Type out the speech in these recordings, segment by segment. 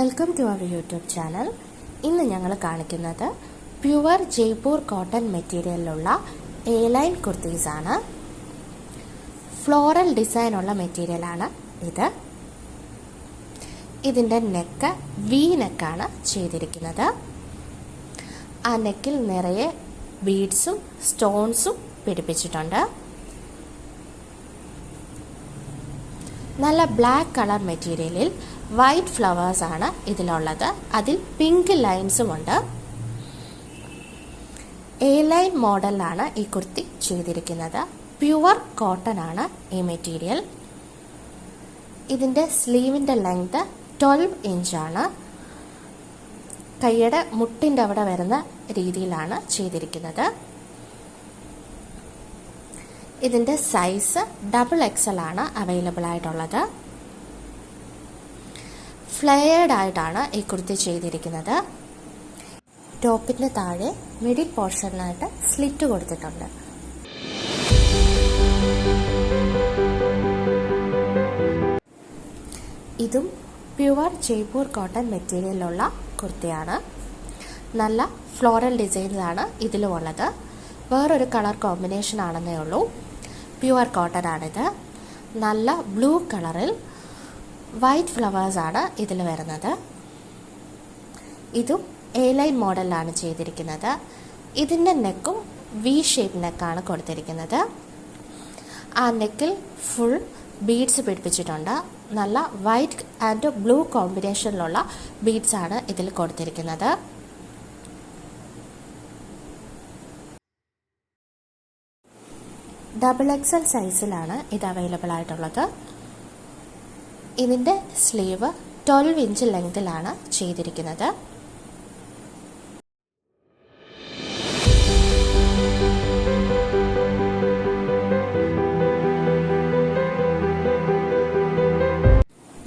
Welcome to our YouTube channel. ഇന്ന് ഞങ്ങൾ കാണിക്കുന്നത് പ്യുവർ ജയ്പൂർ കോട്ടൺ മെറ്റീരിയലിലുള്ള എ ലൈൻ കുർത്തീസാണ്. ഫ്ലോറൽ ഡിസൈനുള്ള മെറ്റീരിയലാണ് ഇത്. ഇതിൻ്റെ നെക്ക് വി നെക്കാണ് ചെയ്തിരിക്കുന്നത്. ആ നെക്കിൽ നിറയെ ബീഡ്സും സ്റ്റോൺസും പിടിപ്പിച്ചിട്ടുണ്ട്. നല്ല ബ്ലാക്ക് കളർ മെറ്റീരിയലിൽ വൈറ്റ് ഫ്ലവേഴ്സ് ആണ് ഇതിലുള്ളത്. അതിൽ പിങ്ക് ലൈൻസും ഉണ്ട്. എ ലൈൻ മോഡലിലാണ് ഈ കുർത്തി ചെയ്തിരിക്കുന്നത്. പ്യുവർ കോട്ടൺ ആണ് ഈ മെറ്റീരിയൽ. ഇതിൻ്റെ സ്ലീവിൻ്റെ ലെങ്ത് 12 ഇഞ്ചാണ്. കൈയുടെ മുട്ടിൻ്റെ അവിടെ വരുന്ന രീതിയിലാണ് ചെയ്തിരിക്കുന്നത്. ഇതിൻ്റെ സൈസ് XXL ആണ് അവൈലബിൾ ആയിട്ടുള്ളത്. ഫ്ലെയർഡ് ആയിട്ടാണ് ഈ കുർത്തി ചെയ്തിരിക്കുന്നത്. ടോപ്പിന് താഴെ മിഡിൽ പോർഷനിലായിട്ട് സ്ലിറ്റ് കൊടുത്തിട്ടുണ്ട്. ഇതും പ്യുവർ ജയ്പൂർ കോട്ടൺ മെറ്റീരിയലുള്ള കുർത്തിയാണ്. നല്ല ഫ്ലോറൽ ഡിസൈൻസാണ് ഇതിലും ഉള്ളത്. വേറൊരു കളർ കോമ്പിനേഷൻ ആണെന്നേ ഉള്ളൂ. പ്യുവർ കോട്ടൺ ആണിത്. നല്ല ബ്ലൂ കളറിൽ വൈറ്റ് ഫ്ലവേഴ്സാണ് ഇതിൽ വരുന്നത്. ഇതും എ ലൈൻ മോഡലിലാണ് ചെയ്തിരിക്കുന്നത്. ഇതിൻ്റെ നെക്കും വി ഷേപ്പ് നെക്കാണ് കൊടുത്തിരിക്കുന്നത്. ആ നെക്കിൽ ഫുൾ ബീഡ്സ് പിടിപ്പിച്ചിട്ടുണ്ട്. നല്ല വൈറ്റ് ആൻഡ് ബ്ലൂ കോമ്പിനേഷനിലുള്ള ബീഡ്സാണ് ഇതിൽ കൊടുത്തിരിക്കുന്നത്. XXL സൈസിലാണ് ഇത് അവൈലബിൾ ആയിട്ടുള്ളത്. ഇതിൻ്റെ സ്ലീവ് 12 ഇഞ്ച് ലെങ്തിലാണ് ചെയ്തിരിക്കുന്നത്.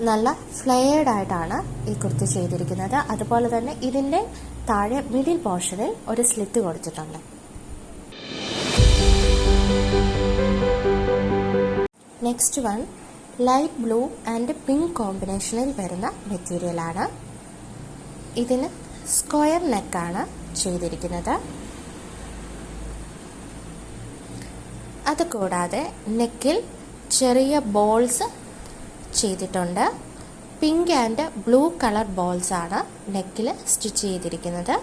നല്ല ഫ്ലെയർഡ് ആയിട്ടാണ് ഈ കുർത്തി ചെയ്തിരിക്കുന്നത്. അതുപോലെ തന്നെ ഇതിൻ്റെ താഴെ മിഡിൽ പോർഷനിൽ ഒരു സ്ലിറ്റ് കൊടുത്തിട്ടുണ്ട്. Next one light blue and pink കോമ്പിനേഷനിൽ വരുന്ന മെറ്റീരിയലാണ്. ഇതിന് സ്ക്വയർ നെക്കാണ് ചെയ്തിരിക്കുന്നത്. അതുകൂടാതെ നെക്കിൽ ചെറിയ ബോൾസ് ചെയ്തിട്ടുണ്ട്. Pink and blue colour balls ആണ് നെക്കിൽ സ്റ്റിച്ച് ചെയ്തിരിക്കുന്നത്.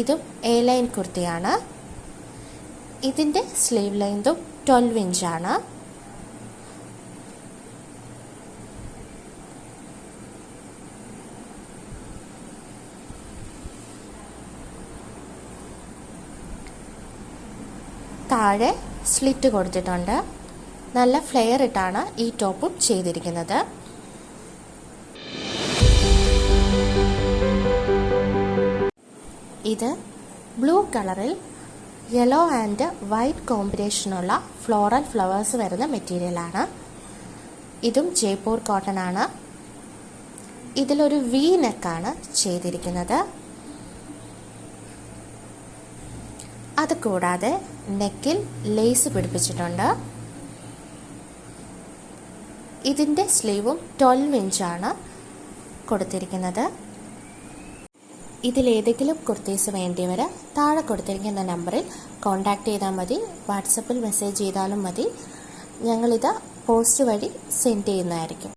ഇതും എ ലൈൻ കുർത്തിയാണ്. ഇതിൻ്റെ സ്ലീവ് ലെങ്തും 12 ഇഞ്ചാണ്. താഴെ സ്ലിറ്റ് കൊടുത്തിട്ടുണ്ട്. നല്ല ഫ്ലെയർ ഇട്ടാണ് ഈ ടോപ്പും ചെയ്തിരിക്കുന്നത്. ഇത് ബ്ലൂ കളറിൽ യെല്ലോ ആൻഡ് വൈറ്റ് കോമ്പിനേഷനുള്ള ഫ്ലോറൽ ഫ്ലവേഴ്സ് വരുന്ന മെറ്റീരിയലാണ്. ഇതും ജയ്പൂർ കോട്ടൺ ആണ്. ഇതിലൊരു വി നെക്കാണ് ചെയ്തിരിക്കുന്നത്. അതുകൂടാതെ നെക്കിൽ ലേസ് പിടിപ്പിച്ചിട്ടുണ്ട്. ഇതിൻ്റെ സ്ലീവും 12 ഇഞ്ചാണ് കൊടുത്തിരിക്കുന്നത്. ഇതിലേതെങ്കിലും കുർത്തീസ് വേണ്ടിയവർ താഴെ കൊടുത്തിരിക്കുന്ന നമ്പറിൽ കോൺടാക്റ്റ് ചെയ്താൽ മതി. വാട്സപ്പിൽ മെസ്സേജ് ചെയ്താലും മതി. ഞങ്ങളിത് പോസ്റ്റ് വഴി സെൻഡ് ചെയ്യുന്നതായിരിക്കും.